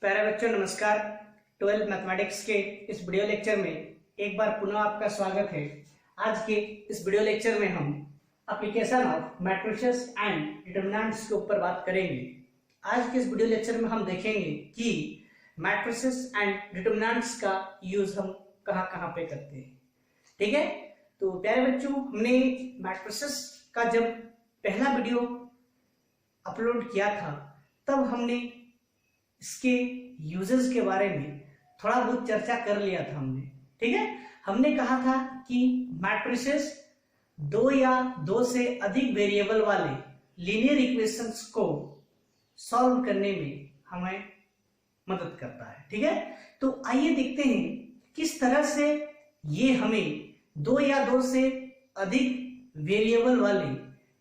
प्यारे बच्चों नमस्कार। 12th मैथमेटिक्स के इस वीडियो लेक्चर में एक बार पुनः आपका स्वागत है। आज के इस वीडियो लेक्चर में हम application of matrices and determinants के ऊपर बात करेंगे। आज के इस वीडियो लेक्चर में हम देखेंगे कि मैट्रिसेस एंड डिटरमिनेंट्स का यूज हम कहाँ कहाँ पे करते हैं। ठीक है, तो प्यारे बच्चों, हमने मैट्रिसेस का जब पहला वीडियो अपलोड किया था तब हमने इसके यूजेस के बारे में थोड़ा बहुत चर्चा कर लिया था हमने। ठीक है, हमने कहा था कि मैट्रिसेस दो या दो से अधिक वेरिएबल वाले लीनियर इक्वेशंस को सॉल्व करने में हमें मदद करता है। ठीक है, तो आइए देखते हैं किस तरह से ये हमें दो या दो से अधिक वेरिएबल वाले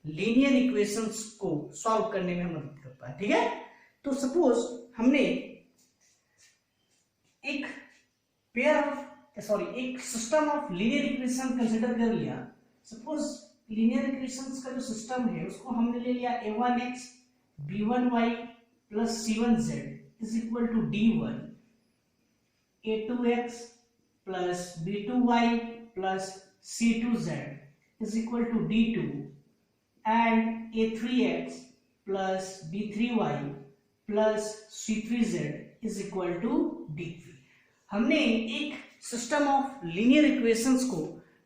लीनियर इक्वेशंस को सॉल्व करने में मदद करता है। ठीक है, तो सपोज हमने एक system of linear equation consider कर लिया। सपोज लीनियर इक्वेशंस का जो सिस्टम है उसको हमने ले लिया a1x b1y plus c1z is equal to d1, a2x plus b2y plus c2z is equal to d2 and a3x plus b3y plus c3z is equal to d3। हमने एक system of linear equations को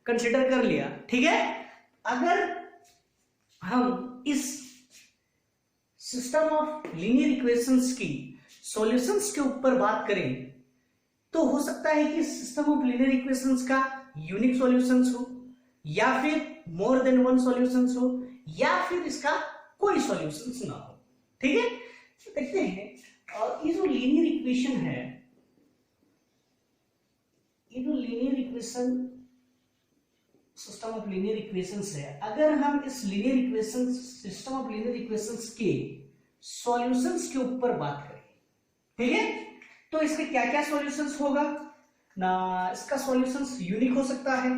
consider कर लिया। ठीक है, अगर हम इस सिस्टम ऑफ लीनियर इक्वेशंस की सॉल्यूशंस के ऊपर बात करें तो हो सकता है कि सिस्टम ऑफ लीनियर इक्वेशंस का यूनिक सॉल्यूशंस हो या फिर मोर देन वन सॉल्यूशंस हो या फिर इसका कोई सॉल्यूशंस ना हो। ठीक है, तो देखते हैं ये जो लीनियर इक्वेशन है, ये जो linear equation system of linear equations है, अगर हम इस linear equation system of linear equations के सॉल्यूशंस के ऊपर बात करें, ठीक है, तो इसके क्या क्या सॉल्यूशंस होगा ना। इसका सॉल्यूशंस यूनिक हो सकता है।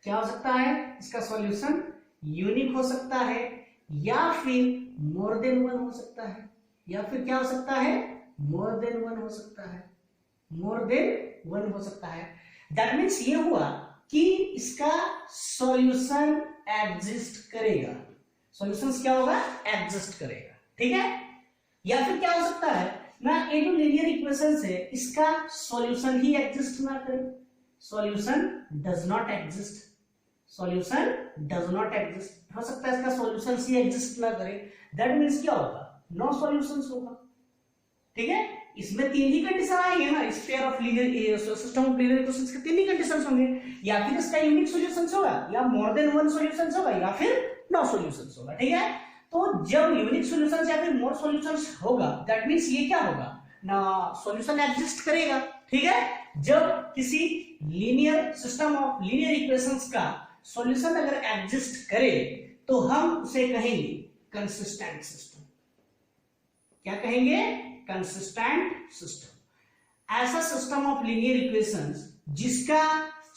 क्या हो सकता है? इसका सॉल्यूशन यूनिक हो सकता है या फिर मोर देन वन हो सकता है, या फिर क्या हो सकता है? मोर देन वन हो सकता है, मोर देन वन हो सकता है। दैट मीन्स ये हुआ कि इसका सॉल्यूशन एग्जिस्ट करेगा। सॉल्यूशंस क्या होगा? एग्जिस्ट करेगा। ठीक है, या फिर क्या हो सकता है ना, ये जो लीनियर इक्वेशंस है इसका सॉल्यूशन ही एग्जिस्ट ना करे, solution does not exist, solution does not exist. हो सकता है इसका सॉल्यूशन ही एग्जिस्ट ना करे। दैट मीन्स क्या होगा? नो सॉल्यूशंस होगा। ठीक है, इसमें तीन ही कंडीशन आएंगे ना, इस pair of linear system of linear equations के तीन ही कंडीशंस होंगे, या फिर इसका यूनिक सॉल्यूशंस होगा या मोर देन वन सॉल्यूशंस होगा या फिर नो सॉल्यूशंस होगा। ठीक है, तो जब यूनिक सॉल्यूशंस या फिर मोर सॉल्यूशंस होगा दैट मींस ये क्या होगा ना, सॉल्यूशन एग्जिस्ट करेगा। ठीक है, जब किसी linear system of linear equations का सॉल्यूशन अगर एग्जिस्ट करे तो हम उसे कहेंगे कंसिस्टेंट सिस्टम। क्या कहेंगे? Consistent system. ऐसा सिस्टम ऑफ लीनियर इक्वेशंस जिसका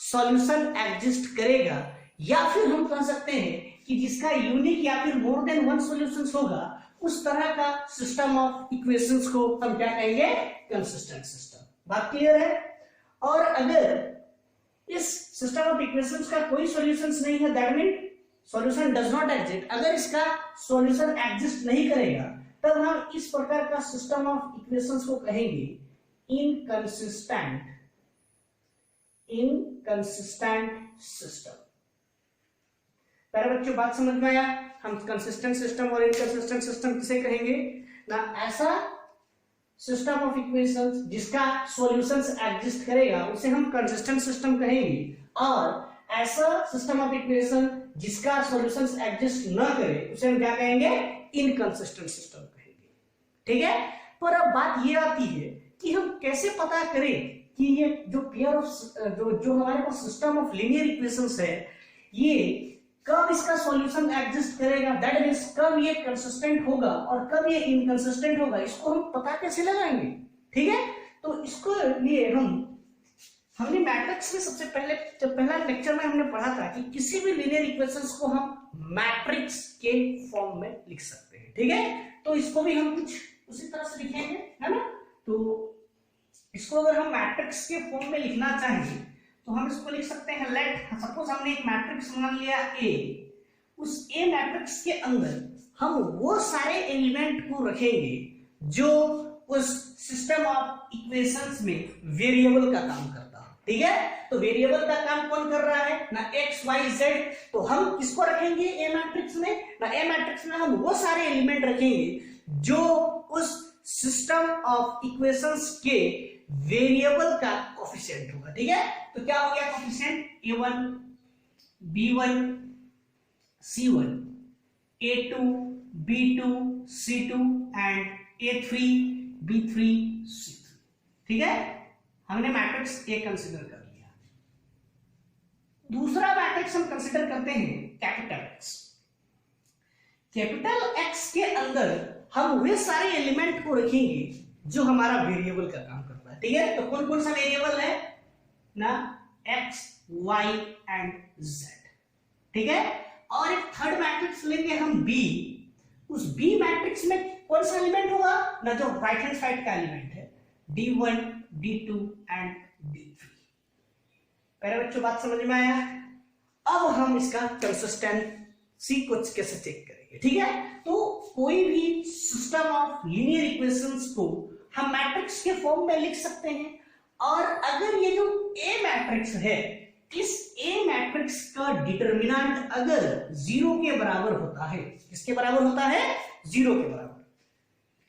सॉल्यूशन एग्जिस्ट करेगा, या फिर हम कह सकते हैं कि जिसका यूनिक या फिर मोर देन वन सॉल्यूशंस होगा, उस तरह का सिस्टम ऑफ इक्वेशंस को हम क्या कहेंगे? Consistent system. बात क्लियर है? और अगर इस सिस्टम ऑफ इक्वेशंस का कोई सॉल्यूशंस नहीं है, that mean solution does not exist. अगर इसका सॉल्यूशन एग्जिस्ट नहीं करेगा तब हम इस प्रकार का सिस्टम ऑफ इक्वेशंस को कहेंगे इनकंसिस्टेंट सिस्टम। प्यारे बच्चों, बात समझ में आया? हम कंसिस्टेंट सिस्टम और इनकंसिस्टेंट सिस्टम किसे कहेंगे ना? ऐसा सिस्टम ऑफ इक्वेशंस जिसका सॉल्यूशंस एग्जिस्ट करेगा उसे हम कंसिस्टेंट सिस्टम कहेंगे, और ऐसा सिस्टम ऑफ इक्वेशन जिसका सॉल्यूशंस एग्जिस्ट न करे उसे हम क्या कहेंगे? इनकंसिस्टेंट सिस्टम कहेंगे। ठीक है, पर अब बात ये आती है कि हम कैसे पता करें कि ये जो पेयर ऑफ जो हमारे पास सिस्टम ऑफ लीनियर इक्वेशंस है ये कब इसका सॉल्यूशन एग्जिस्ट करेगा, दैट मींस कब ये कंसिस्टेंट होगा और कब ये इनकंसिस्टेंट होगा, इसको हम पता कैसे लगाएंगे? ठीक है, तो इसको लिए हमने मैट्रिक्स में सबसे पहले जब पहला लेक्चर में हमने पढ़ा था कि किसी भी लीनियर इक्वेशंस को हम मैट्रिक्स के फॉर्म में लिख सकते हैं। ठीक है, तो इसको भी हम कुछ उसी तरह से लिखेंगे, है ना। तो इसको अगर हम मैट्रिक्स के फॉर्म में लिखना चाहें तो हम इसको लिख सकते हैं लेट, सपोज हमने एक मैट्रिक्स मान लिया ए, उस ए मैट्रिक्स के अंदर हम वो सारे एलिमेंट को रखेंगे जो उस सिस्टम ऑफ इक्वेशंस में वेरिएबल का काम करता है। ठीक है, तो वेरिएबल का काम कौन कर रहा है ना, एक्स वाई जेड। तो हम किसको रखेंगे ए मैट्रिक्स में ना, ए मैट्रिक्स में हम वो सारे एलिमेंट रखेंगे जो उस सिस्टम ऑफ इक्वेशंस के वेरिएबल का कोफिशिएंट होगा। ठीक है, तो क्या हो गया coefficient, a1 b1 c1 a2 b2 c2 and a3 b3 c3। ठीक है, हमने मैट्रिक्स ए कंसीडर कर लिया। दूसरा मैट्रिक्स हम कंसीडर करते हैं कैपिटल एक्स। कैपिटल एक्स के अंदर हम वे सारे एलिमेंट को रखेंगे जो हमारा वेरिएबल का काम करता है। ठीक है, तो कौन कौन सा वेरिएबल है ना, एक्स वाई एंड जेड। ठीक है, और एक थर्ड मैट्रिक्स लेंगे हम बी। उस बी मैट्रिक्स में कौन सा एलिमेंट होगा ना, जो राइट हैंड साइड का एलिमेंट है, d1 d2 एंड d3। पहले बच्चों बात समझ में आया? अब हम इसका कंसिस्टेंसी को कैसे चेक करेंगे। ठीक है, तो कोई भी सिस्टम ऑफ लीनियर इक्वेशंस को हम मैट्रिक्स के फॉर्म में लिख सकते हैं, और अगर ये जो ए मैट्रिक्स है, इस ए मैट्रिक्स का डिटरमिनेंट अगर 0 के बराबर होता है, किसके बराबर होता है, 0 के बराबर।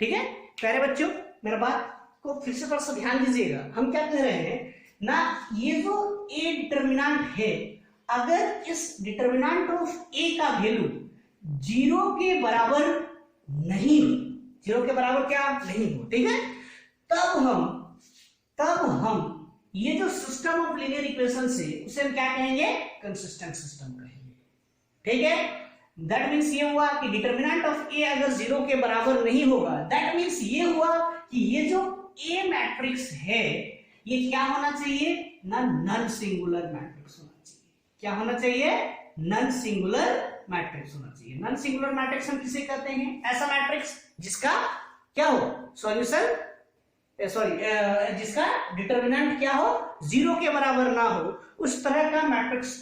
ठीक है प्यारे बच्चों, मेरा बात को फिर से थोड़ा सा ध्यान दीजिएगा। हम क्या कह रहे हैं ना, ये जो ए डिटरमिनेंट है, अगर इस डिटरमिनेंट ऑफ ए का वैल्यू 0 के बराबर नहीं हो, 0 के बराबर क्या नहीं हो, ठीक है, तब हम ये जो सिस्टम ऑफ लीनियर इक्वेशन से उसे हम क्या कहेंगे, कंसिस्टेंट सिस्टम कहेंगे। ठीक है, दैट मीन्स ये हुआ कि डिटरमिनेंट ऑफ ए अगर 0 के बराबर नहीं होगा, दैट मीन्स ये हुआ कि ये जो ए मैट्रिक्स है ये क्या होना चाहिए ना, नॉन सिंगुलर मैट्रिक्स होना चाहिए। क्या होना चाहिए, नॉन सिंगुलर मैट्रिक्स होना चाहिए। नॉन सिंगुलर मैट्रिक्स हम किसे कहते हैं, ऐसा मैट्रिक्स जिसका क्या हो, सॉल्यूशन जिसका डिटरमिनेंट क्या हो, 0 के बराबर ना हो, उस तरह का मैट्रिक्स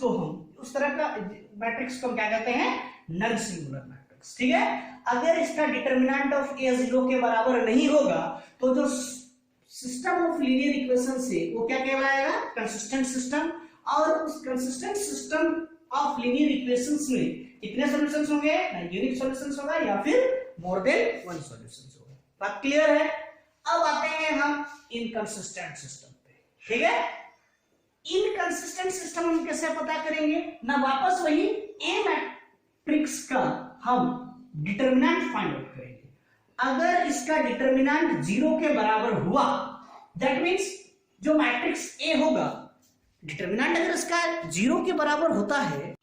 को क्या कहते हैं, नॉन सिंगुलर मैट्रिक्स। ठीक है, अगर इसका डिटरमिनेंट ऑफ ए 0 के बराबर नहीं होगा तो जो सिस्टम ऑफ लीनियर इक्वेशन से वो क्या कहलाएगा, कंसिस्टेंट सिस्टम। और उस consistent system of linear equations में कितने सॉल्यूशंस होंगे, यूनिक सॉल्यूशंस होगा या फिर मोर देन वन सॉल्यूशंस होगा। बात क्लियर है? अब आते हैं हम इनकंसिस्टेंट सिस्टम पे। ठीक है, इनकंसिस्टेंट सिस्टम हम कैसे पता करेंगे ना, वापस वही ए मैट्रिक्स का हम डिटरमिनेंट फाइंड आउट करेंगे। अगर इसका डिटरमिनेंट 0 के बराबर हुआ, दैट मींस जो मैट्रिक्स ए होगा, डिटरमिनेंट अगर इसका 0 के बराबर होता है,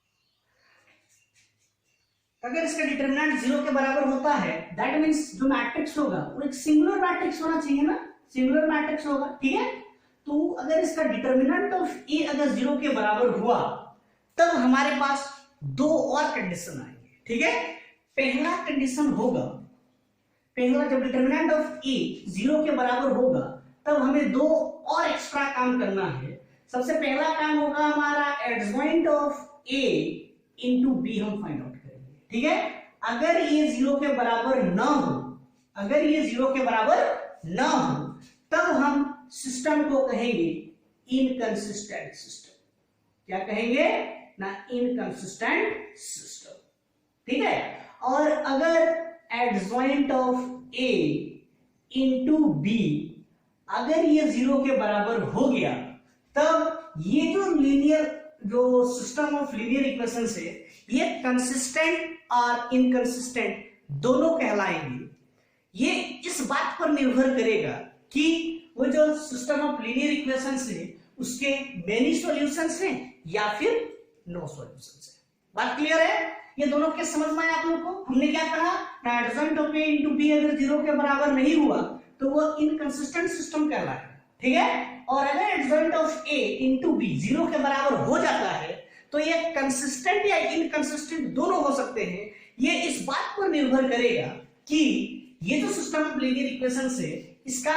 अगर इसका डिटरमिनेंट 0 के बराबर होता है, दैट मींस जो मैट्रिक्स होगा वो एक सिंगुलर मैट्रिक्स होना चाहिए ना, सिंगुलर मैट्रिक्स होगा। ठीक है, तो अगर इसका डिटरमिनेंट ऑफ ए अगर 0 के बराबर हुआ, तब हमारे पास दो और कंडीशन आएंगे। ठीक है, पहला कंडीशन होगा, पहला जब डिटरमिनेंट ऑफ ए 0 के बराबर होगा, तब हमें दो और एक्स्ट्रा काम करना है। सबसे पहला काम होगा हमारा adjoint of A into B हम फाइंड आउट करेंगे। ठीक है, अगर ये 0 के बराबर ना हो, अगर ये 0 के बराबर ना हो, तब हम सिस्टम को कहेंगे इनकंसिस्टेंट सिस्टम। क्या कहेंगे ना, इनकंसिस्टेंट सिस्टम। ठीक है, और अगर adjoint of A into B अगर ये 0 के बराबर हो गया, तब ये जो सिस्टम ऑफ लीनियर इक्वेशन है, ये कंसिस्टेंट और इनकंसिस्टेंट दोनों कहलाएंगे। ये इस बात पर निर्भर करेगा कि वो जो सिस्टम ऑफ लीनियर इक्वेशन है उसके मेनी सॉल्यूशंस हैं या फिर नो सॉल्यूशंस है। बात क्लियर है? ये दोनों के समझ में आया आप लोग को? हमने क्या कहा, adjoint of A into B अगर 0 के बराबर नहीं हुआ तो वो इनकंसिस्टेंट सिस्टम कहलाएगा। ठीक है, और अगर adjoint of A into B 0 के बराबर हो जाता है तो ये कंसिस्टेंट या इनकंसिस्टेंट दोनों हो सकते हैं। ये इस बात पर निर्भर करेगा कि ये जो सिस्टम ऑफ लीनियर इक्वेशन है इसका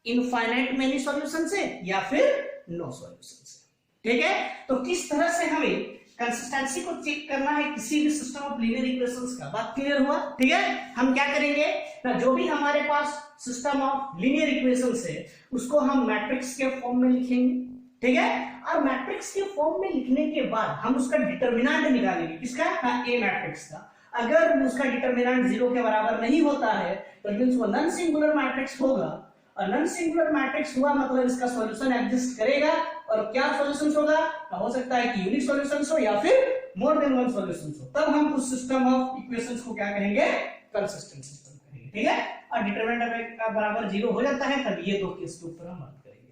इनफाइनाइट मेनी सॉल्यूशन से या फिर नो सॉल्यूशन से। ठीक है, तो किस तरह से हमें कंसिस्टेंसी को चेक करना है किसी भी सिस्टम ऑफ लीनियर इक्वेशंस का, बात क्लियर हुआ। ठीक है, हम क्या करेंगे ना, जो भी हमारे पास सिस्टम ऑफ लीनियर इक्वेशंस है उसको हम मैट्रिक्स के फॉर्म में लिखेंगे। ठीक है, और मैट्रिक्स के फॉर्म में लिखने के बाद हम उसका डिटर्मिनेंट निकालेंगे, किसका, ए मैट्रिक्स का। अगर उसका डिटर्मिनेंट 0 के बराबर नहीं होता है तो मींस वो नॉन सिंगुलर मैट्रिक्स होगा, और नॉन सिंगुलर मैट्रिक्स हुआ मतलब इसका सॉल्यूशन एग्जिस्ट करेगा। और क्या सॉल्यूशंस होगा, हो सकता है कि यूनिक सॉल्यूशंस हो या फिर मोर देन वन सॉल्यूशंस हो, तब हम उस सिस्टम ऑफ इक्वेशंस को क्या कहेंगे, कंसिस्टेंट सिस्टम कहेंगे। ठीक है, और डिटरमिनेंट का बराबर 0 हो जाता है तब ये दो केस के ऊपर हम बात करेंगे।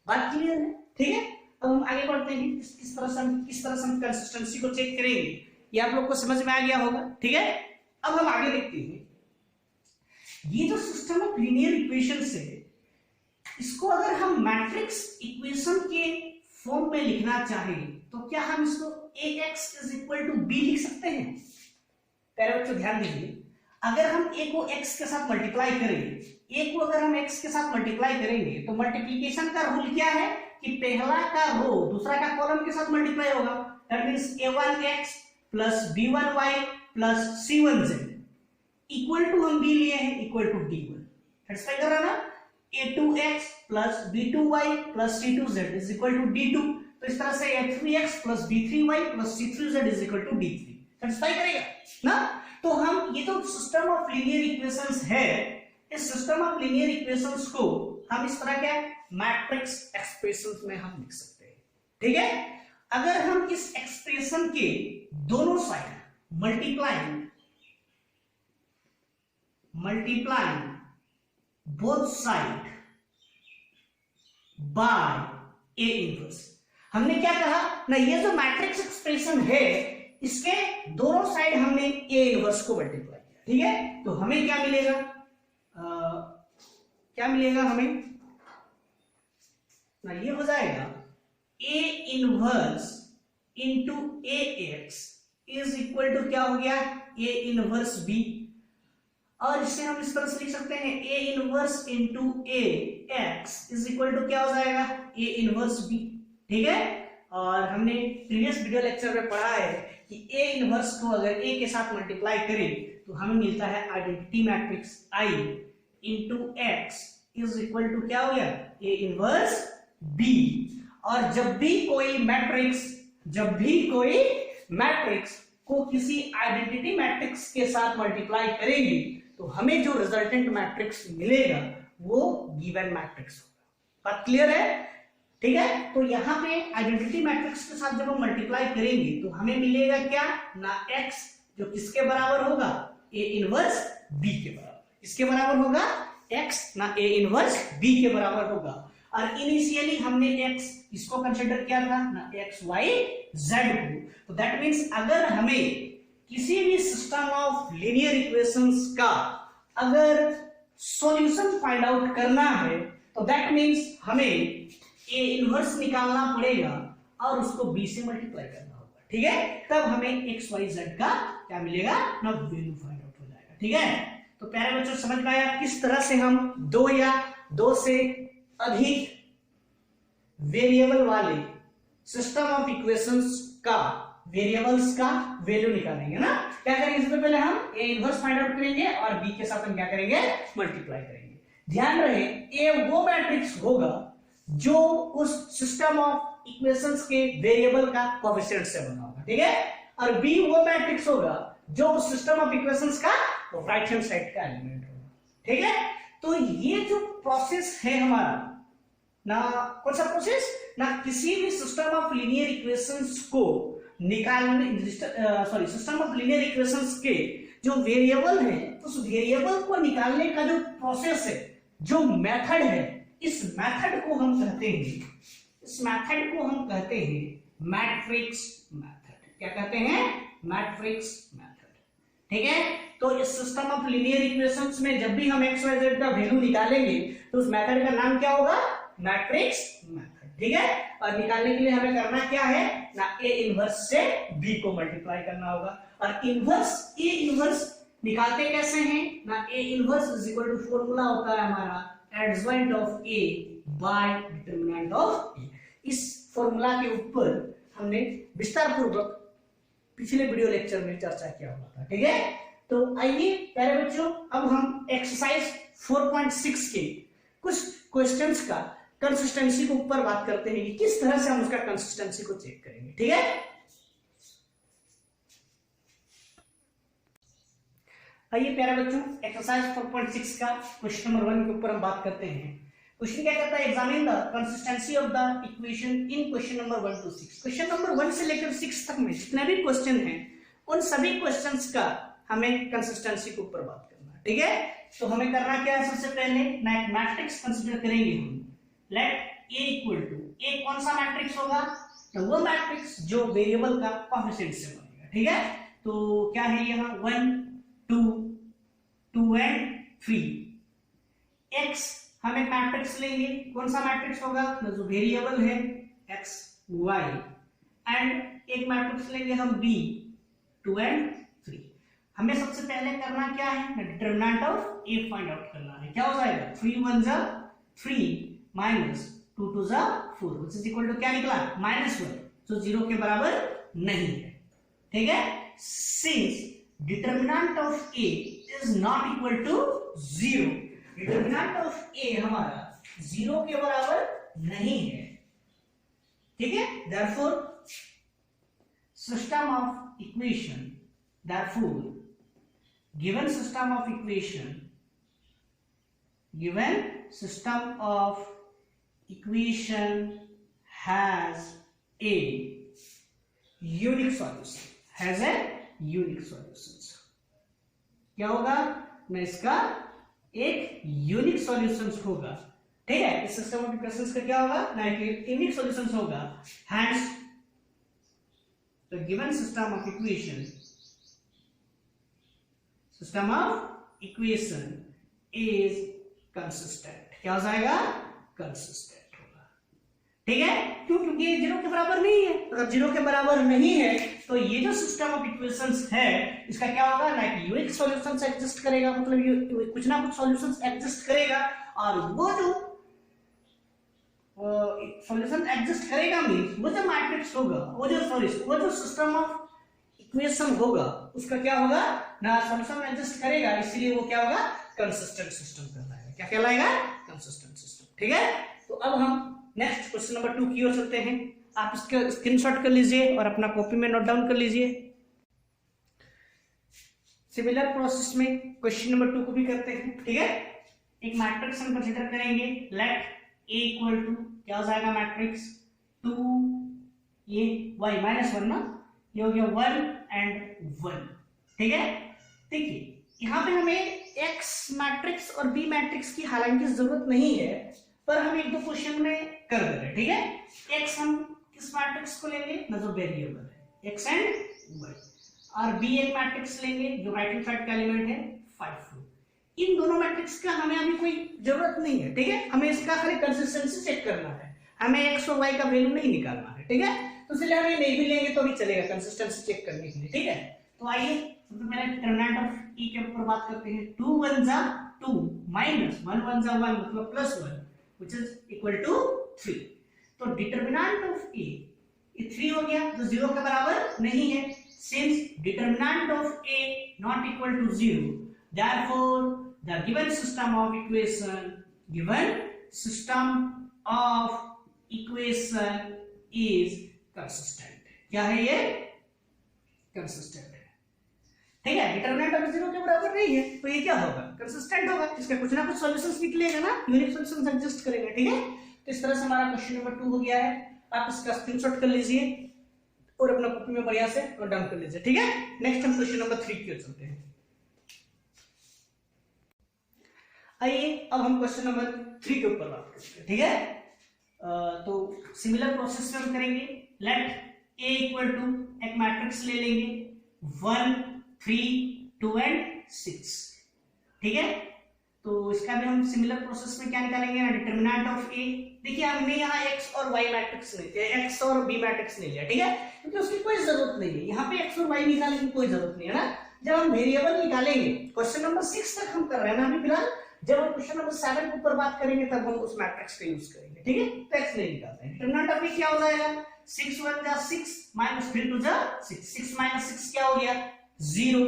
बात क्लियर है। ठीक है, अब हम आगे बढ़ते हैं किस तरह से हम कंसिस्टेंसी को चेक करेंगे, ये आप लोग को समझ में आ गया होगा। ठीक है, अब हम आगे देखते हैं ये जो सिस्टम ऑफ लीनियर इक्वेशंस है इसको अगर हम मैट्रिक्स इक्वेशन के फॉर्म में लिखना चाहें तो क्या हम इसको ax = b लिख सकते हैं। प्यारे बच्चों ध्यान दीजिए, अगर हम a को x के साथ मल्टीप्लाई करेंगे, a को अगर हम x के साथ मल्टीप्लाई करेंगे तो मल्टीप्लिकेशन का रूल क्या है कि पहला का रो दूसरा का कॉलम के साथ मल्टीप्लाई होगा। That means a1x + b1y + c1z equal to हम b लिए हैं इक्वल टू d1। सेटिस्फाई कर रहा ना, a2x + b2y + c2z is equal to d2। तो इस तरह से a3x + b3y + c3z is equal to d3 satisfy करेगा ना। तो हम ये तो सिस्टम ऑफ लीनियर इक्वेशंस है, इस सिस्टम ऑफ लीनियर इक्वेशंस को हम इस तरह के मैट्रिक्स एक्सप्रेशंस में हम लिख सकते हैं। ठीक है, अगर हम इस एक्सप्रेशन के दोनों side multiplying both side by A inverse, हमने क्या कहा ना, ये जो मैट्रिक्स एक्सप्रेशन है इसके दोनों साइड हमने ए इनवर्स को मल्टीप्लाई किया। ठीक है, तो हमें क्या मिलेगा, हमें ना ये हो जाएगा A inverse into A x is equal to क्या हो गया, ए इनवर्स बी। और इसे हम इस तरह से लिख सकते हैं A inverse into A x is equal to क्या हो जाएगा, ए इनवर्स बी। ठीक है, और हमने प्रीवियस वीडियो लेक्चर में पढ़ा है कि ए इनवर्स को अगर ए के साथ मल्टीप्लाई करें तो हमें मिलता है identity matrix I into x is equal to क्या हो गया, ए इनवर्स बी। और जब भी कोई मैट्रिक्स को किसी आइडेंटिटी मैट्रिक्स के साथ मल्टीप्लाई करेंगे तो हमें जो रिजल्टेंट मैट्रिक्स मिलेगा वो गिवन मैट्रिक्स होगा। बात क्लियर है। ठीक है, तो यहाँ पे आइडेंटिटी मैट्रिक्स के साथ जब हम मल्टीप्लाई करेंगे तो हमें मिलेगा क्या ना, x जो किसके बराबर होगा, a इनवर्स b के बराबर। किसके बराबर होगा, x ना a इनवर्स b के बराबर होगा। और इनिशियली हमने x इसको कंसीडर किया था ना, x y z को। तो दैट मींस अगर हमें किसी भी सिस्टम ऑफ लीनियर इक्वेशंस का अगर सॉल्यूशन फाइंड आउट करना है तो दैट मींस हमें ए इनवर्स निकालना पड़ेगा और उसको b से मल्टीप्लाई करना होगा। ठीक है, तब हमें x y z का क्या मिलेगा ना, वैल्यू फाइंड आउट हो जाएगा। ठीक है, तो प्यारे बच्चों समझ में आया किस तरह से हम दो या दो से अधिक वेरिएबल वाले सिस्टम ऑफ इक्वेशंस का वेरिएबल्स का वैल्यू निकालेंगे ना। क्या करेंगे, सबसे पहले हम ए इनवर्स फाइंड आउट करेंगे और b के साथ हम क्या करेंगे, मल्टीप्लाई करेंगे। ध्यान रहे ए वो मैट्रिक्स होगा जो उस सिस्टम ऑफ इक्वेशंस के वेरिएबल का कोएफिशिएंट से बना होगा। ठीक है, और बी वो मैट्रिक्स होगा जो उस सिस्टम ऑफ इक्वेशंस का राइट हैंड साइड का एलिमेंट होगा। ठीक है, तो ये जो प्रोसेस है हमारा ना, कौन सा प्रोसेस ना, किसी भी सिस्टम ऑफ लीनियर इक्वेशंस को निकालने, सिस्टम ऑफ लीनियर इक्वेशंस के जो वेरिएबल है उस वेरिएबल को निकालने का जो प्रोसेस है, जो मेथड है, इस मेथड को हम कहते हैं मैट्रिक्स मेथड। क्या कहते हैं, मैट्रिक्स मेथड। ठीक है, तो इस सिस्टम ऑफ लीनियर इक्वेशंस में जब भी हम x y z का वैल्यू निकालेंगे तो उस मेथड का नाम क्या होगा, मैट्रिक्स मेथड। ठीक है, और निकालने के लिए हमें करना क्या है ना, a इनवर्स से b को मल्टीप्लाई करना होगा। और a इनवर्स निकालते कैसे हैं ना, a inverse is equal to formula होता है हमारा adjoint of A by determinant of A. इस फॉर्मूला के ऊपर हमने विस्तार पूर्वक पिछले वीडियो लेक्चर में चर्चा किया हुआ था, ठीक है। तो आइए प्यारे बच्चों, अब हम एक्सरसाइज 4.6 के कुछ क्वेश्चंस का कंसिस्टेंसी के ऊपर बात करते हैं कि किस तरह से हम उसका कंसिस्टेंसी को चेक करेंगे, ठीक है। आइए प्यारे बच्चों, एक्सरसाइज 4.6 का क्वेश्चन नंबर 1 के ऊपर हम बात करते हैं। क्वेश्चन क्या कहता है, examine the consistency of the equation in question number 1 to 6। Question number 1 से लेकर 6 तक में जितने भी क्वेश्चन हैं उन सभी क्वेश्चंस का हमें कंसिस्टेंसी के ऊपर बात करना है, ठीक है। तो हमें करना क्या है, सबसे पहले मैट्रिक्स कंसीडर करेंगे हम। लेट ए इक्वल टू, ए कौन सा मैट्रिक्स होगा, तो वो मैट्रिक्स जो वेरिएबल का कोएफिशिएंट से बनेगा, ठीक है। तो क्या है यहाँ 1 2 2 एंड 3। एक्स हम एक मैट्रिक्स लेंगे, कौन सा मैट्रिक्स होगा, जो वेरिएबल है एक्स वाई, एंड एक मैट्रिक्स लेंगे हम बी 2 एंड 3। हमें सबसे पहले करना क्या है, determinant of A find out करना है। क्या हो जाएगा, 3 1 जा 3 माइनस 2 2 जा 4 व्हिच इज इक्वल टू क्या निकला, -1, जो 0 के बराबर नहीं है, ठीक है। Since determinant of A is not equal to 0, determinant of A हमारा 0 के बराबर नहीं है, ठीक है। therefore system of equation, therefore given system of equation has a unique solution, has a unique solution। क्या होगा ना, इसका एक यूनिक सॉल्यूशंस होगा, ठीक है। इस सिस्टम ऑफ इक्वेशंस का क्या होगा ना, एक यूनिक सॉल्यूशंस होगा। Hence the given system of equation is consistent. क्या हो जाएगा, कंसिस्टेंट होगा, ठीक है। क्यों, क्योंकि ये 0 के बराबर नहीं है। अगर 0 के बराबर नहीं है तो ये जो सिस्टम ऑफ इक्वेशंस है इसका क्या होगा ना, कि यूनिक सॉल्यूशंस एग्जिस्ट करेगा, मतलब ये कुछ ना कुछ सॉल्यूशंस एग्जिस्ट करेगा, और वो जो सॉल्यूशन एग्जिस्ट करेगा मींस वो जो मैट्रिक्स होगा, वो जो सिस्टम ऑफ इक्वेशन होगा उसका क्या होगा ना, सॉल्यूशन एग्जिस्ट करेगा, इसलिए वो क्या होगा, कंसिस्टेंट सिस्टम कहलाएगा। क्या कहलाएगा, कंसिस्टेंट सिस्टम, ठीक है। तो अब हम नेक्स्ट क्वेश्चन नंबर 2 की ओर चलते हैं। आप इसका स्क्रीनशॉट कर लीजिए और अपना कॉपी में नोट डाउन कर लीजिए। सिमिलर प्रोसेस में क्वेश्चन नंबर 2 को भी करते हैं, ठीक है। एक मैट्रिक्स हम कंसीडर करेंगे। लेट ए इक्वल टू, क्या हो जाएगा मैट्रिक्स 2 ये y -1 ना, ये हो गया 1 एंड 1, ठीक है। देखिए यहाँ पे हमें x मैट्रिक्स और b मैट्रिक्स की हालांकि जरूरत नहीं है, पर हम एक दो क्वेश्चन में कर दे रहे हैं, ठीक है। x हम किस मैट्रिक्स को लेंगे ना, जो वेरिएबल है x एंड y, और b एक मैट्रिक्स लेंगे जो राइट हैंड साइड का एलिमेंट है 5 4। इन दोनों मैट्रिक्स का हमें अभी कोई जरूरत नहीं है, ठीक है। हमें इसका खाली कंसिस्टेंसी चेक करना है, हमें x और y का वैल्यू नहीं निकालना है, ठीक है। तो इसलिए हम ये नहीं भी लेंगे तो भी चलेगा कंसिस्टेंसी चेक करने के लिए, ठीक है। तो आइए सबसे पहले डिटरमिनेंट ऑफ e के ऊपर बात करते हैं। 2 1 जा 2 माइनस 1 1 जा 1 मतलब +1 which is equal to 3। तो डिटरमिनेंट ऑफ ए ये 3 हो गया, जो 0 के बराबर नहीं है। Since determinant of A not equal to 0, therefore the given system of equation is consistent। क्या है ये, कंसिस्टेंट है, ठीक है। डिटरमिनेंट ऑफ 0 के बराबर नहीं है तो ये क्या होगा, कंसिस्टेंट होगा। इसका कुछ ना कुछ सॉल्यूशंस निकलेगा ना, यूनिक सॉल्यूशंस एग्जिस्ट करेंगे, ठीक है। तो इस तरह से हमारा क्वेश्चन नंबर 2 हो गया है। आप इसका स्क्रीनशॉट कर लीजिए और अपना कॉपी में बढ़िया से नोट डाउन कर लीजिए, ठीक है। नेक्स्ट हम क्वेश्चन नंबर 3 की ओर चलते हैं। आइए अब हम क्वेश्चन नंबर 3 के ऊपर बात करते हैं, ठीक है। तो सिमिलर प्रोसेस में हम करेंगे। लेट ए इक्वल टू, एक मैट्रिक्स ले लेंगे 1 3 2 एंड 6, ठीक है। तो इसका भी हम सिमिलर प्रोसेस में क्या निकालेंगे ना, डिटरमिनेंट ऑफ ए। देखिए हमने यहाँ x और y मैट्रिक्स नहीं लिया, x और b मैट्रिक्स नहीं लिया, ठीक है, क्योंकि उसकी कोई जरूरत नहीं है। यहाँ पे x और y निकालने की कोई जरूरत नहीं है ना। जब हम वेरिएबल निकालेंगे, क्वेश्चन नंबर 6 तक हम कर रहे हैं ना अभी फिलहाल, जब हम क्वेश्चन नंबर 7 के ऊपर बात करेंगे तब हम उस मैट्रिक्स का यूज करेंगे, ठीक है। तो x नहीं निकालते हैं। डिटरमिनेंट ऑफ a क्या हो जाएगा, 6 1 जा 6 माइनस 3 2 जा 6, 6 माइनस 6 क्या हो गया 0।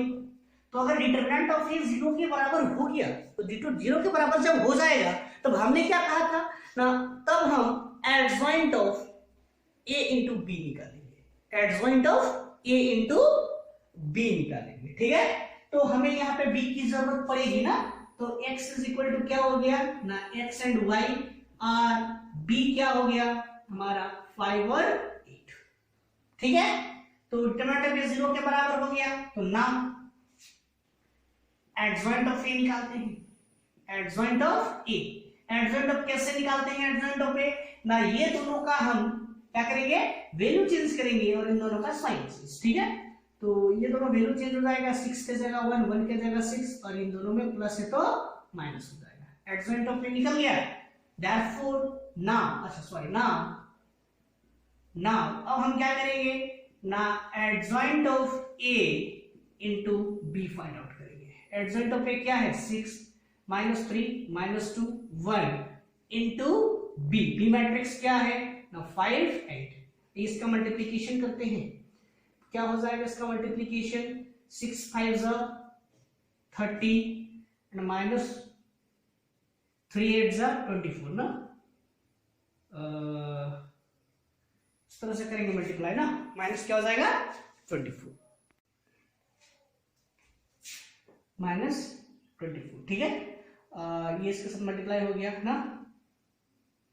तो अगर डिटरमिनेंट ऑफ a 0 के बराबर हो गया तो 0 के बराबर जब हो जाएगा तब हमने क्या कहा था ना, तब हम adjoint of a into B निकालेंगे, adjoint of a into B निकालेंगे, ठीक है। तो हमें यहाँ पे b की जरूरत पड़ेगी ना, तो x इज इक्वल टू क्या हो गया ना, x एंड y, और b क्या हो गया हमारा 5 और 8, ठीक है। तो डिटरमिनेंट ऑफ a 0 के बराबर हो गया, तो नाउ एडजॉइंट ऑफ a निकालते हैं, adjoint of a। Adjoint of कैसे निकालते हैं एडजॉइंट ऑफ a ना, ये दोनों का हम क्या करेंगे, वैल्यू चेंज करेंगे और इन दोनों का साइन चेंज, ठीक है। तो ये दोनों वैल्यू चेंज हो जाएगा, 6 के जगह 1, 1 के जगह 6, और इन दोनों में प्लस है तो माइनस हो जाएगा। एडजॉइंट ऑफ a निकल गया, देयरफॉर नाउ, अच्छा सॉरी नाउ अब हम क्या करेंगे ना, adjoint of a into B find out करेंगे। एडजॉइंट ऑफ a क्या है 6 minus 3 minus 2 1 into B matrix क्या है ना 5 8, इसका मल्टीप्लीकेशन करते हैं, क्या हो जाएगा इसका मल्टीप्लीकेशन, 6 5 30 एंड माइनस 3 8 24 ना, इस तरह से करेंगे मल्टीप्लाई ना, माइनस क्या हो जाएगा 24 माइनस 24, ठीक है। ये इसके साथ मल्टीप्लाई हो गया ना,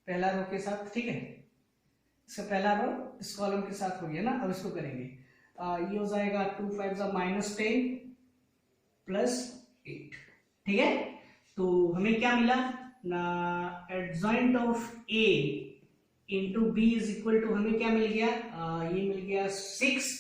पहला रो के साथ, ठीक है, इसका पहला रो इस कॉलम के साथ हो गया ना। अब इसको करेंगे, ये हो जाएगा 2 5 माइनस 10 प्लस 8, ठीक है। तो हमें क्या मिला ना, adjoint of a into B is equal to, हमें क्या मिल गया, ये मिल गया 6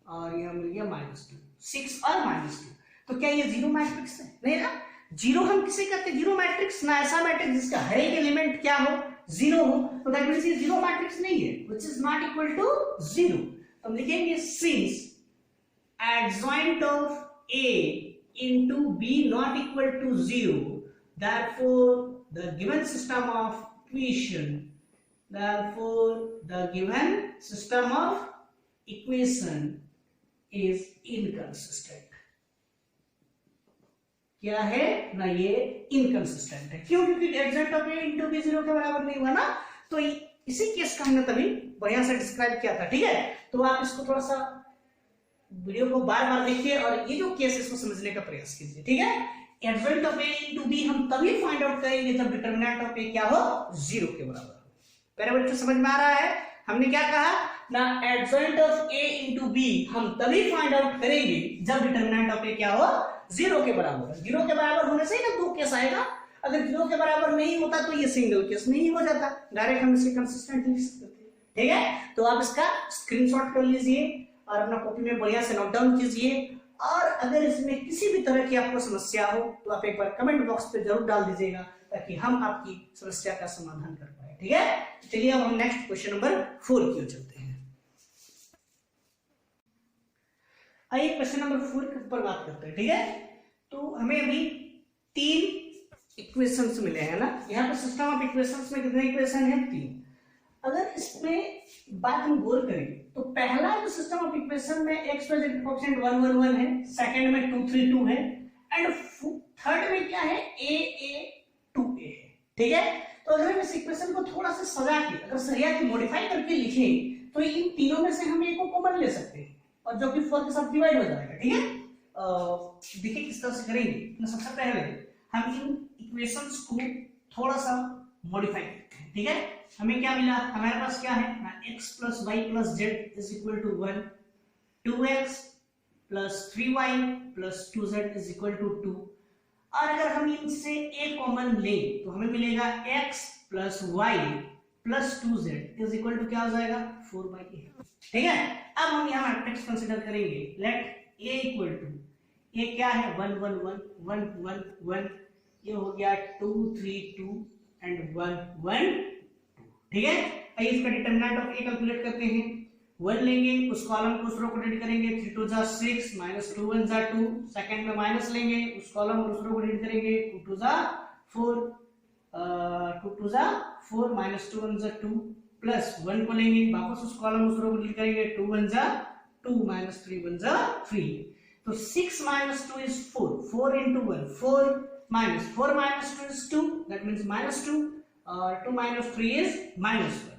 और यह मिल गया -2, 6 और -2। तो क्या ये जीरो मैट्रिक्स है, नहीं ना। जीरो हम किसे कहते हैं, जीरो मैट्रिक्स ना, ऐसा मैट्रिक्स जिसका हर एक एलिमेंट क्या हो, जीरो हो, तो दैट मींस ये जीरो मैट्रिक्स नहीं है, which is not equal to zero. तो हम लिखेंगे since adjoint of a into b not equal to 0, therefore the given system of equation, therefore the given system of equation is inconsistent। क्या है ना, ये inconsistent है, क्यों, क्योंकि adjoint of a into b 0 के बराबर नहीं हुआ ना। तो इसी केस का हमने तभी बढ़िया से डिस्क्राइब किया था, ठीक है। तो आप इसको थोड़ा सा वीडियो को बार बार देखिए और ये जो केस है इसको समझने का प्रयास कीजिए, ठीक है। Adjoint of a into B हम तभी फाइंड आउट करेंगे जब डिटरमिनेंट ऑफ a क्या हो 0 के बराबर हो। मेरे बच्चों समझ में आ रहा है, हमने क्या कहा ना, adjoint of a into B हम तभी फाइंड आउट करेंगे जब डिटरमिनेंट ऑफ a क्या हो 0 के बराबर। 0 के बराबर होने से ही ना दो केस आएगा, अगर 0 के बराबर नहीं होता तो ये सिंगल केस नहीं हो जाता, डायरेक्ट हम इसे कंसिस्टेंट लिख सकते थे, ठीक है। तो आप इसका स्क्रीनशॉट कर लीजिए और अपना कॉपी में बढ़िया से नोट डाउन कीजिए, और अगर इसमें किसी भी तरह की आपको समस्या हो तो आप एक बार कमेंट बॉक्स पे जरूर डाल दीजिएगा ताकि हम आपकी समस्या का समाधान कर पाए, ठीक है। चलिए अब हम नेक्स्ट क्वेश्चन नंबर 4 की ओर चलते हैं। आइए क्वेश्चन नंबर 4 के ऊपर बात करते हैं, ठीक है। तो हमें अभी 3 इक्वेशंस मिले हैं ना, यहाँ पे सिस्टम ऑफ इक्वेशंस में कितने इक्वेशन है 3। अगर इसमें बात हम गौर करें तो पहला जो सिस्टम ऑफ इक्वेशन में x वाई जेड कोएफिशिएंट 1 1 1 है, सेकंड में 2 3 2 है, एंड थर्ड में क्या है a a 2a है, ठीक है। तो अगर हम इस इक्वेशन को थोड़ा सा सजा के, अगर सरिया के मॉडिफाई करके लिखें तो इन तीनों में से हम एक को कॉमन ले सकते हैं और जो कि 4 के साथ डिवाइड हो जाएगा, ठीक है। देखिए किस तरह से करेंगे। सबसे पहले हम इन इक्वेशंस को थोड़ा सा मॉडिफाई करते हैं, ठीक है। हमें क्या मिला, हमारे पास क्या है ना, x plus y plus z is equal to 1, 2x plus 3y plus 2z is equal to 2, और अगर हम इनसे a कॉमन लें तो हमें मिलेगा x plus y plus 2z is equal to क्या हो जाएगा 4/a, ठीक है। अब हम यहाँ मैट्रिक्स कंसीडर करेंगे, let a equal to, a क्या है 1 1 1 1 1 1, ये हो गया 2 3 2 एंड 1 1, ठीक है। आइए इसका डिटरमिनेंट ऑफ a कैलकुलेट करते हैं। 1 लेंगे, उस कॉलम को उस रो को डिवाइड करेंगे, 3 2 जा 6 माइनस 2 1 जा 2, सेकंड में माइनस लेंगे, उस कॉलम और उस रो को डिवाइड करेंगे, 2 2 जा 4 2 2 जा 4 माइनस 2 1 जा 2 प्लस 1 को लेंगे वापस उस कॉलम उस रो को डिलीट करेंगे 2 1 जा 2 माइनस 3 1 जा 3 तो 6 minus 2 is 4 4 into 1 4 minus 2 is 2 that means minus 2 2 minus 3 is minus 1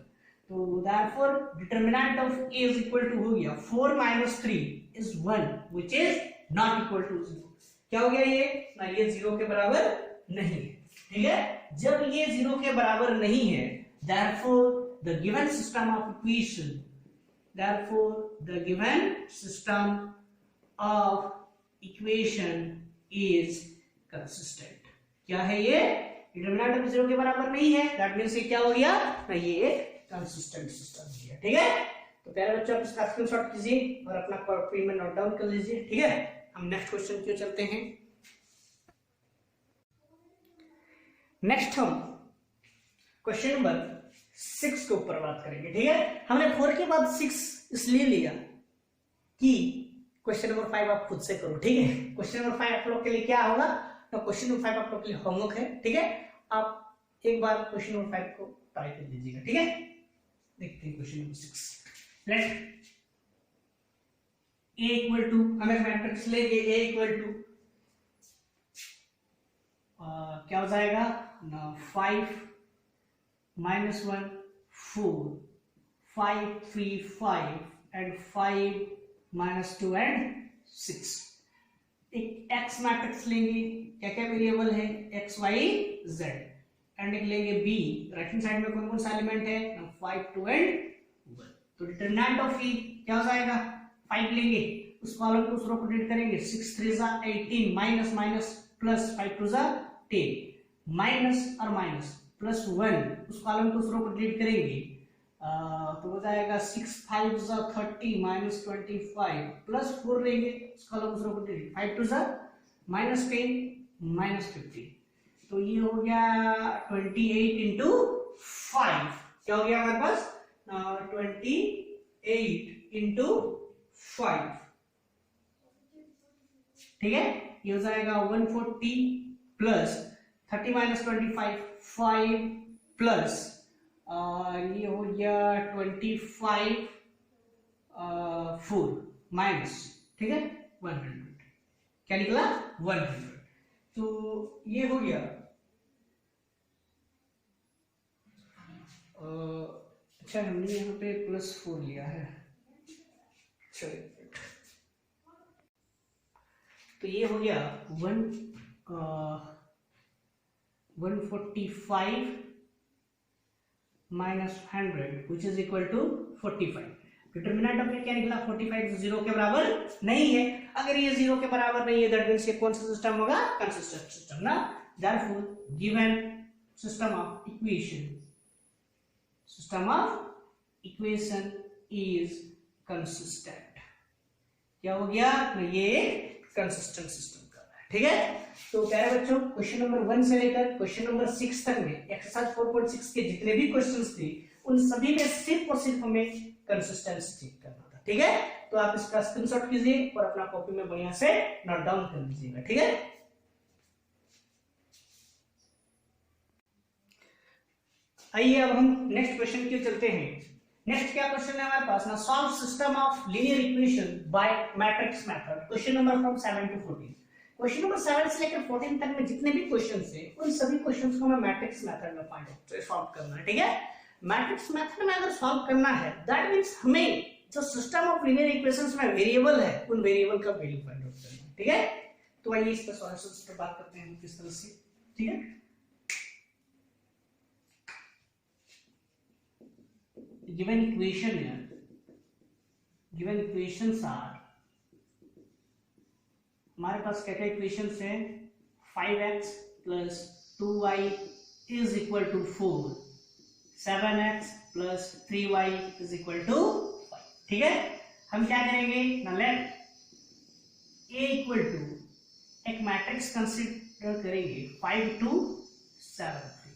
तो therefore determinant of a is equal to हो गया 4 minus 3 is 1 which is not equal to 0 क्या हो गया ये ना ये 0 के बराबर नहीं है ठीक है जब ये 0 के बराबर नहीं है therefore the given system of equation therefore the given system of equation is consistent क्या है ये डिटरमिनेंट ऑफ 0 के बराबर नहीं है दैट मींस ये क्या हो गया ना ये एक कंसिस्टेंट सिस्टम हो गया ठीक है तो प्यारे बच्चों आप इसका स्क्रीनशॉट कीजिए और अपना कॉपी में नोट डाउन कर लीजिए ठीक है हम नेक्स्ट क्वेश्चन की ओर चलते हैं नेक्स्ट हम क्वेश्चन नंबर 6 के ऊपर बात करेंगे ठीक है हमने 4 के बाद 6 इसलिए लिया कि क्वेश्चन नंबर 5 आप खुद से करो ठीक है क्वेश्चन नंबर 5 आप लोग के लिए क्या होगा तो क्वेश्चन नंबर 5 आप लोग के लिए होमवर्क है ठीक है आप एक बार क्वेश्चन नंबर 5 को ट्राई कर लीजिएगा ठीक है देखते हैं question number 6 let a equal to हम एक मैट्रिक्स लेंगे a इक्वल टू क्या हो जाएगा ना 5 minus 1 4 5 3 5 and 5 minus 2 and 6 एक x मैट्रिक्स लेंगे क्या क्या वेरिएबल है x y z एंड एक लेंगे b राइट हैंड साइड में कौन कौन सा एलिमेंट है 5 2 एंड 1 तो डिटरमिनेंट ऑफ e क्या हो जाएगा 5 लेंगे उस कॉलम को उस रो को डिलीट करेंगे 6 3 जा 18 माइनस माइनस प्लस 5 2 जा 10 माइनस और माइनस प्लस 1 उस कॉलम को उस रो को डिलीट करेंगे तो हो जाएगा 6 5 जा 30 माइनस 25 प्लस 4 लेंगे उस कॉलम उस रो को डिलीट 5 2 जा माइनस 10 माइनस 15 तो ये हो गया 28 इंटू 5 क्या हो गया हमारे पास 28 इंटू 5 ठीक है ये हो जाएगा 140 प्लस 30 माइनस 25 5 प्लस ये हो गया 25 4 माइनस ठीक है 100 क्या निकला 100 तो ये हो गया अच्छा हमने यहाँ पे प्लस 4 लिया है चलिए तो ये हो गया 145 minus 100 which is equal to 45 determinant of क्या निकला 45 0 के बराबर नहीं है अगर ये 0 के बराबर नहीं है दैट मींस ये कौन सा सिस्टम होगा कंसिस्टेंट सिस्टम ना therefore given system of equation is consistent क्या हो गया ये कंसिस्टेंट सिस्टम का ठीक है तो प्यारे बच्चों क्वेश्चन नंबर 1 से लेकर क्वेश्चन नंबर 6 तक में एक्सरसाइज 4.6 के जितने भी क्वेश्चंस थे उन सभी में सिर्फ और सिर्फ हमें कंसिस्टेंसी चेक करना था ठीक है तो आप इसका स्क्रीनशॉट कीजिए और अपना कॉपी में बढ़िया से नोट डाउन कर लीजिएगा ठीक है आइए अब हम नेक्स्ट क्वेश्चन की चलते हैं नेक्स्ट क्या क्वेश्चन है हमारे पास ना solve system of linear equation by matrix method question number from 7 to 14 question number 7 से लेकर 14 तक में जितने भी क्वेश्चंस हैं उन सभी क्वेश्चंस को हमें मैट्रिक्स मेथड में फाइंड आउट सॉल्व करना है ठीक है मैट्रिक्स मेथड में अगर सॉल्व करना है दैट मींस हमें जो सिस्टम ऑफ लीनियर इक्वेशंस में वेरिएबल है उन वेरिएबल का वैल्यू फाइंड आउट करना है ठीक है तो आइए इसका सॉल्यूशंस पर बात करते हैं किस तरह से ठीक है given equations are हमारे पास क्या क्या इक्वेशंस हैं 5x plus 2y is equal to 4 7x plus 3y is equal to 5 ठीक है हम क्या करेंगे ना लेट a equal to एक मैट्रिक्स कंसीडर करेंगे 5 2 7 3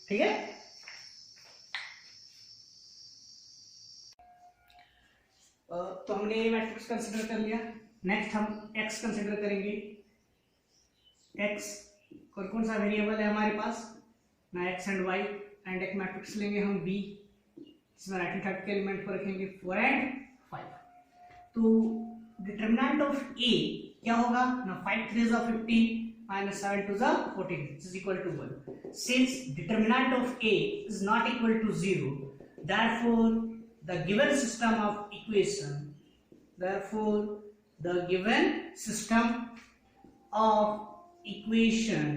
ठीक है तो हमने ये मैट्रिक्स कंसीडर कर लिया नेक्स्ट हम x कंसीडर करेंगे एक्स कौन कौन सा वेरिएबल है हमारे पास ना, एक्स एंड वाई, एंड एक मैट्रिक्स लेंगे हम बी, इसमें राइट हैंड साइड के एलिमेंट को रखेंगे 4 एंड 5। तो डिटरमिनेंट ऑफ ए क्या होगा ना, 5 3 15 minus 7 2 14, which is equal to 1. Since determinant of A is not equal to 0, therefore the given system of equation,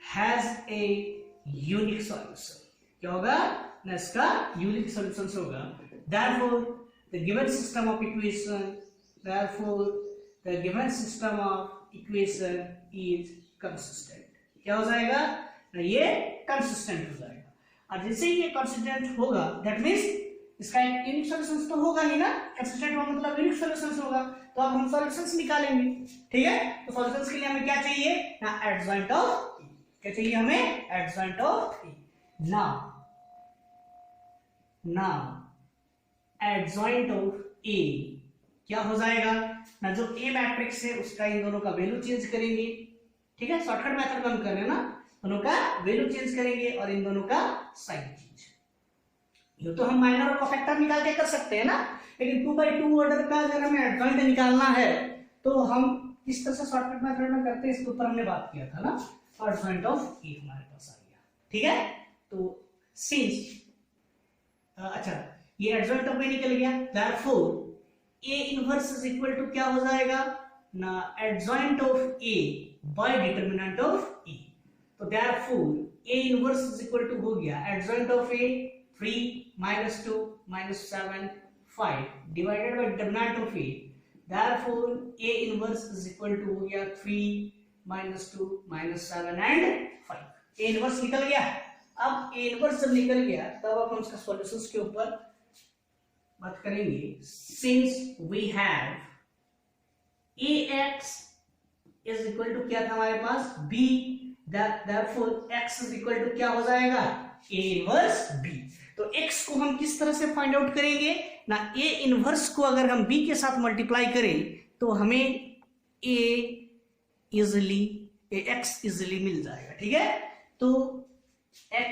has a unique solution. क्या होगा ना, इसका यूनिक सॉल्यूशंस होगा. Therefore the given system of equation is consistent. क्या हो जाएगा ना, ये कंसिस्टेंट हो जाएगा. और जैसे ही ये कंसिस्टेंट होगा, दैट मींस इसका एक यूनिक सॉल्यूशंस तो होगा ही ना, कंसिस्टेंट का मतलब यूनिक सॉल्यूशंस होगा. तो अब हम सॉल्यूशंस निकालेंगे. ठीक है, तो सॉल्यूशंस के लिए हमें क्या चाहिए ना, एडजॉइंट ऑफ ए. क्या चाहिए हमें, adjoint of A. Now adjoint of A क्या हो जाएगा ना, जो ए मैट्रिक्स है उसका इन दोनों का वैल्यू चेंज करेंगे. ठीक है, शॉर्टकट मेथड में हम कर रहे हैं ना, दोनों का वैल्यू चेंज करेंगे और इन दोनों का साइन चेंज. ये तो हम माइनर और कॉफैक्टर निकाल के कर सकते हैं ना, लेकिन 2/2 ऑर्डर का अगर हमें एडजॉइंट निकालना है तो हम किस तरह से शॉर्टकट मेथड में करते हैं, इसके ऊपर हमने बात किया था ना. एडजॉइंट ऑफ ए हमारे पास आ गया. ठीक है, तो सिंस अच्छा ये एडजॉइंट ऑफ ए निकल गया, therefore A inverse is equal to क्या हो जाएगा ना, adjoint of A by determinant of A. तो therefore A inverse is equal to हो गया adjoint of A 3 - 2 - 7 5 divided by determinant of A. Therefore A inverse is equal to हो गया 3 - 2 - 7 and 5. A inverse निकल गया. अब A इनवर्स जब निकल गया तब हम इसका सॉल्यूशंस के ऊपर बात करेंगे. Since we have ax is equal to क्या था हमारे पास b, therefore x is equal to क्या हो जाएगा a इनवर्स b. तो x को हम किस तरह से फाइंड आउट करेंगे ना, a इनवर्स को अगर हम b के साथ मल्टीप्लाई करें तो हमें x इजिली मिल जाएगा. ठीक है, तो x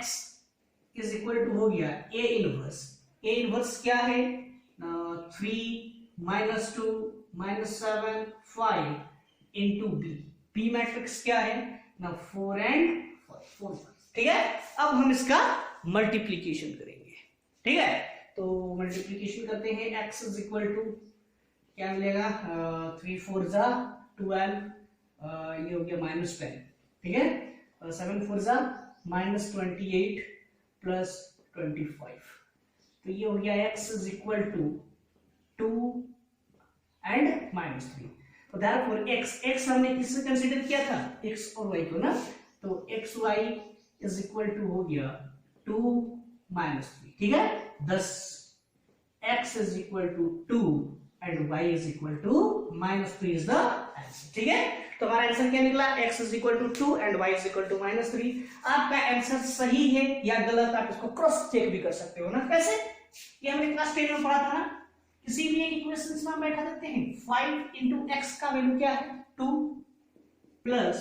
इज इक्वल टू हो गया a इनवर्स. A इनवर्स क्या है 3 - 2 - 7 5 इंटू b. b मैट्रिक्स क्या है ना, 4 एंड 4. ठीक है, अब हम इसका मल्टीप्लीकेशन करेंगे. ठीक है, तो मल्टीप्लीकेशन करते हैं. x इज इक्वल टू क्या मिलेगा 3 4 जा 12, ये हो गया -10. ठीक है, 7 4 जा -28 प्लस 25. तो ये हो गया x is equal to 2 and -3. तो देयरफॉर x हमने किससे कंसीडर किया था, x और y को ना, तो xy इज इक्वल टू हो गया 2 -3. ठीक है, thus x is equal to 2 and y is equal to -3 is the answer. ठीक है, तो हमारा आंसर क्या निकला, x is equal to 2 and y is equal to -3. आपका आंसर सही है या गलत आप इसको क्रॉस चेक भी कर सकते हो ना. कैसे, ये हमने क्लास 10 में पढ़ा था ना, किसी भी एक इक्वेशंस में हम बैठा देते हैं 5 into x का वैल्यू क्या है 2 प्लस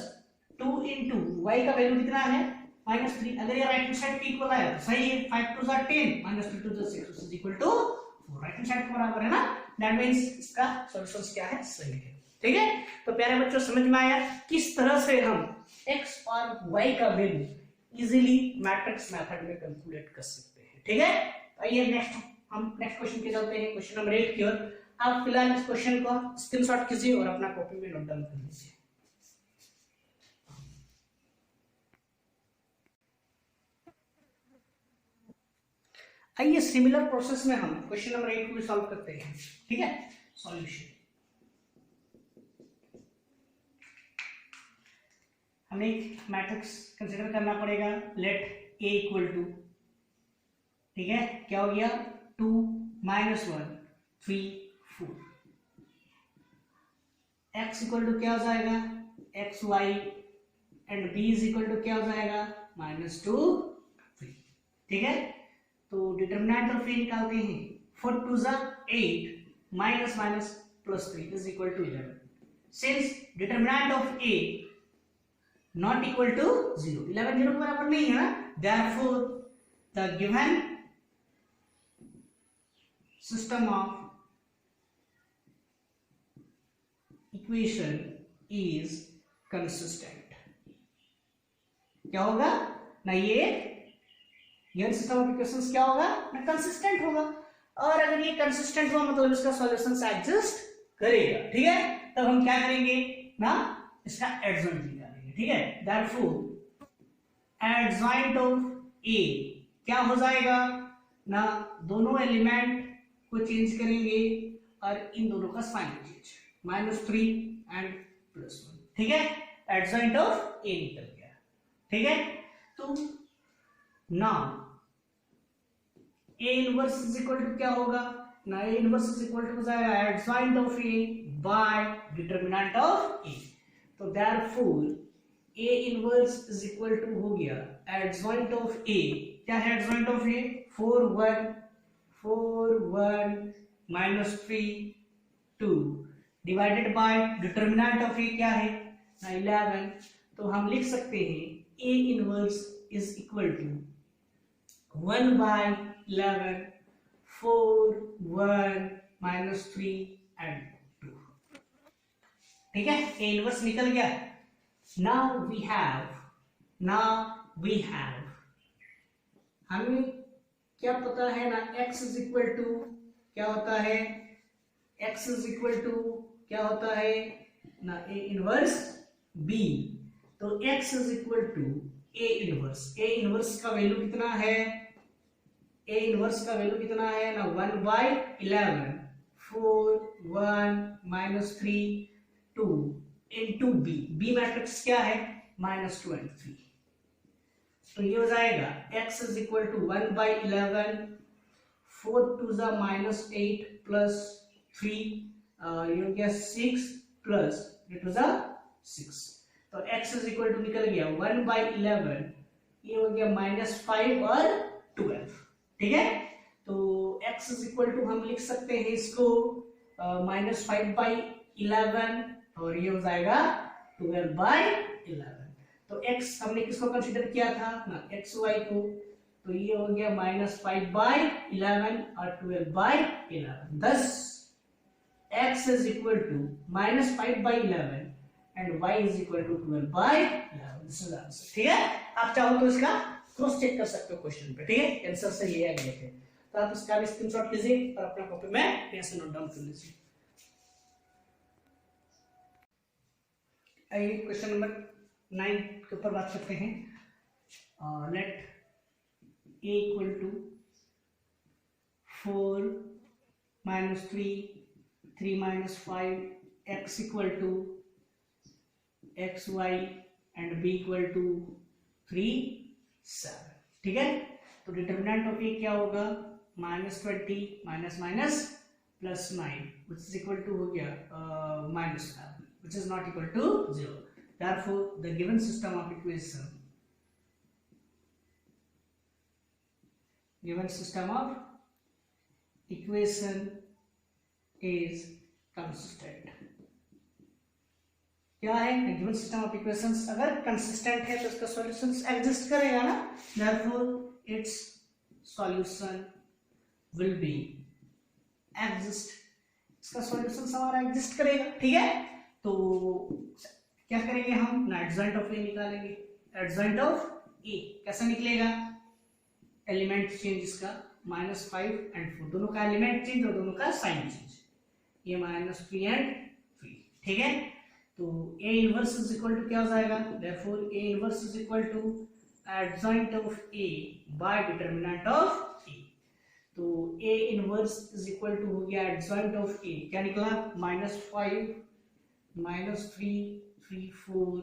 2 into y का वैल्यू कितना है -3. अगर ये राइट हैंड साइड के इक्वल आया तो सही है, 5 2 * 10 -3 2 * 6 is equal to 4. Right hand side के बराबर है ना, दैट मींस इसका सॉल्यूशंस क्या है, सही है. ठीक है, तो प्यारे बच्चों समझ में आया किस तरह से हम x और y का वैल्यू इजीली मैट्रिक्स मेथड में कैलकुलेट कर सकते हैं. ठीक है, आइए हम नेक्स्ट क्वेश्चन पे चलते हैं. क्वेश्चन नंबर 8 की ओर. आप फिलहाल इस क्वेश्चन को स्क्रीनशॉट कीजिए और अपना कॉपी में नोट डाउन कर लीजिए. आइए सिमिलर प्रोसेस में हम क्वेश्चन नंबर 8 को भी सॉल्व करते हैं. ठीक है, सॉल्यूशन हमें एक मैट्रिक्स कंसीडर करना पड़ेगा. लेट a इक्वल टू, ठीक है, क्या हो गया 2 - 1 3 4. x इक्वल टू क्या हो जाएगा x y and b is equal to क्या हो जाएगा -2 3. ठीक है, तो डिटरमिनेंट ऑफ a निकालते हैं. 4 2 = 8 -+ +3 is equal to 11. Since determinant of a not equal to 0, 11 0 के बराबर नहीं है ना, therefore the given system of equation is consistent. क्या होगा ना, ये गिवन सिस्टम ऑफ इक्वेशंस क्या होगा ना, कंसिस्टेंट होगा। और अगर ये कंसिस्टेंट हुआ मतलब इसका सॉल्यूशन एग्जिस्ट करेगा, ठीक है। तब हम क्या करेंगे ना, इसका एडजॉइंट निकालेंगे, ठीक है। देयरफॉर एडजॉइंट ऑफ ए क्या हो जाएगा ना, दोनों एलिमेंट को चेंज करेंगे और इन दोनों का साइन चेंज, -3 एंड +1, ठीक है। एडजॉइंट ऑफ ए निकल गया, ठीक है। तो now A inverse is equal to क्या होगा ना, A inverse is equal to हो जाएगा adjoint of A by determinant of A. तो therefore A inverse is equal to हो गया एडजॉइंट ऑफ ए। क्या है adjoint of A, 4 1 -3 2 divided by determinant of A क्या है ना, 11। तो हम लिख सकते हैं A inverse is equal to 1/11 4 1 -3 and 2, ठीक है। ए इनवर्स निकल गया। नाउ वी हैव हमें क्या पता है ना, x इज इक्वल टू क्या होता है, x इज इक्वल टू क्या होता है ना, ए इनवर्स b। तो x is equal to A inverse का वैल्यू कितना है, ए इनवर्स का वैल्यू कितना है ना, 1/11 4 1 -3 2 इनटू b मैट्रिक्स क्या है -2 and 3। तो ये हो जाएगा x is equal to 1/11 4 2 -8 plus 3 ये हो गया 6 प्लस ये टू 6। तो x इज इक्वल टू निकल गया 1/11, ये हो गया -5 और 12, ठीक है। तो x इज इक्वल टू हम लिख सकते हैं इसको -5/11 और ये हो जाएगा 12/11। तो x हमने किसको कंसीडर किया था ना, xy को। तो ये हो गया -5/11 और 12/11। thus x is equal to -5/11 and y is equal to 12/11। This is answer, ठीक है। आप चाहो तो इसका क्रॉस चेक कर सकते हो क्वेश्चन पे, ठीक है। आंसर सही है गलत है, तो आप इसका भी स्क्रीनशॉट लीजिए और अपना कॉपी में यहाँ से नोट डाउन कर लीजिए। आइए क्वेश्चन नंबर 9 के ऊपर बात करते हैं। Let a equal to 4 -3 3 -5 x equal to xy and b equal to 3 7, ठीक है। तो डिटरमिनेंट ऑफ ए क्या होगा -20 minus +9 which is equal to हो गया -7 which is not equal to 0। therefore the given system of equation is consistent। क्या है given system of equations अगर कंसिस्टेंट है तो इसका सॉल्यूशन एग्जिस्ट करेगा ना, therefore its solution will be exist, इसका सॉल्यूशन हमारा एग्जिस्ट करेगा, ठीक है। तो क्या करेंगे हम ना, एडजॉइंट ऑफ ए निकालेंगे। एडजॉइंट ऑफ ए कैसा निकलेगा, एलिमेंट चेंज इसका -5 and 4 दोनों का एलिमेंट चेंज और दोनों का साइन चेंज, ये -3 and 3, ठीक है। तो A inverse is equal to क्या हो जाएगा, therefore A inverse is equal to adjoint of A by determinant of A। तो A inverse is equal to हो गया एडजॉइंट ऑफ A, क्या निकला -5 -3 3 4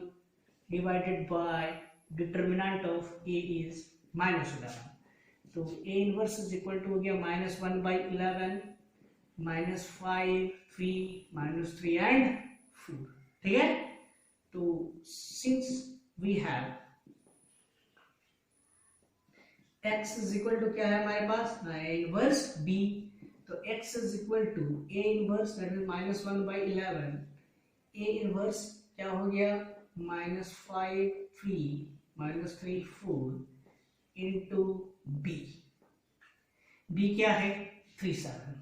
divided by determinant of A is -11। तो A inverse is equal to हो गया -1/11 -5 3 -3 and 4, ठीक है। तो since we have x is equal to क्या है हमारे पास ना, a इनवर्स b। तो x is equal to a inverse that is -1/11, a inverse क्या हो गया -5 3 इंटू बी। बी क्या है 3 7,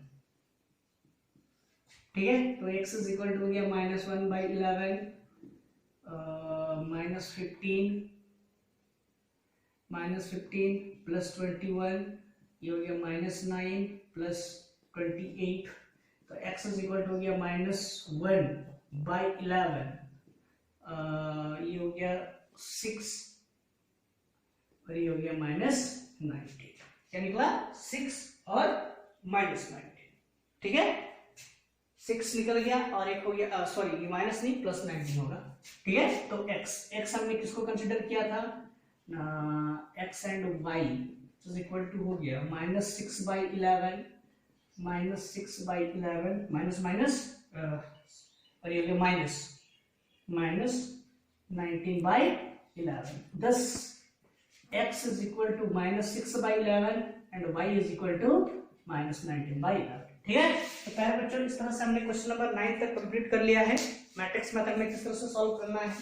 ठीक है। तो x इज इक्वल टू हो गया -1/11 -15 प्लस 21, ये हो गया -9 प्लस 28। तो x इज इक्वल टू हो गया -1/11, ये हो गया 6 और ये हो गया -19। क्या निकला 6 और -19, ठीक है। 6 निकल गया और एक हो गया, सॉरी ये माइनस नहीं प्लस 19 होगा, ठीक है। तो x हमने किसको कंसिडर किया था, x and y is equal to हो गया -6/11 माइनस माइनस और ये हो गया -19/11। thus x is equal to -6/11 and y is equal to -19/11, ठीक है। तो प्यारे बच्चों इस तरह से हमने क्वेश्चन नंबर 9 तक कंप्लीट कर लिया है। मैट्रिक्स मेथड में किस तरह से सॉल्व करना है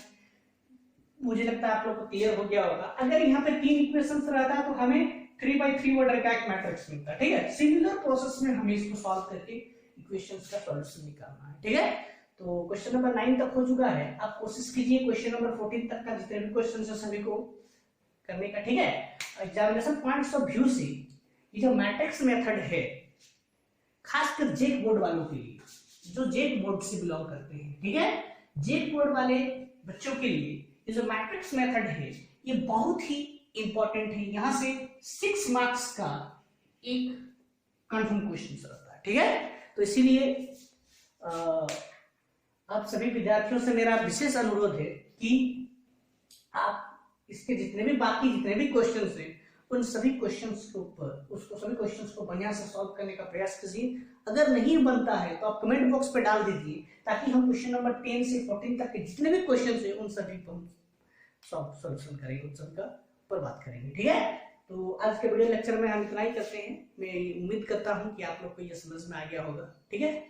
मुझे लगता है आप लोग को क्लियर हो गया होगा। अगर यहाँ पे 3 इक्वेशंस रहता तो हमें 3x3 ऑर्डर का एक मैट्रिक्स मिलता, ठीक है। सिमिलर प्रोसेस में हमें इसको सॉल्व करके इक्वेशंस का सॉल्यूशन निकालना है, ठीक है। तो क्वेश्चन नंबर 9 तक हो चुका है। आप कोशिश कीजिए क्वेश्चन नंबर 14 तक का जितने भी क्वेश्चन है सभी को करने का, ठीक है। एग्जामिनेशन पॉइंट्स ऑफ व्यू से ये जो मैट्रिक्स मेथड है खासकर जेक बोर्ड वालों के लिए, जो जेक बोर्ड से बिलोंग करते हैं, ठीक है, जेक बोर्ड वाले बच्चों के लिए ये जो मैट्रिक्स मेथड है ये बहुत ही इंपॉर्टेंट है। यहां से 6 मार्क्स का एक कंफर्म क्वेश्चन रहता है, ठीक है। तो इसीलिए आप सभी विद्यार्थियों से मेरा विशेष अनुरोध है कि आप इसके जितने भी क्वेश्चंस हैं उन सभी क्वेश्चंस के ऊपर सभी क्वेश्चंस को बढ़िया से सॉल्व करने का प्रयास कीजिए। अगर नहीं बनता है तो आप कमेंट बॉक्स पे डाल दीजिए ताकि हम क्वेश्चन नंबर 10 से 14 तक के जितने भी क्वेश्चंस हैं उन सभी को हम सॉल्यूशन करेंगे, उन सब का ऊपर बात करेंगे, ठीक है। तो आज के वीडियो लेक्चर में हम इतना ही करते हैं। मैं उम्मीद करता हूं कि आप लोग को ये समझ में आ गया होगा, ठीक है।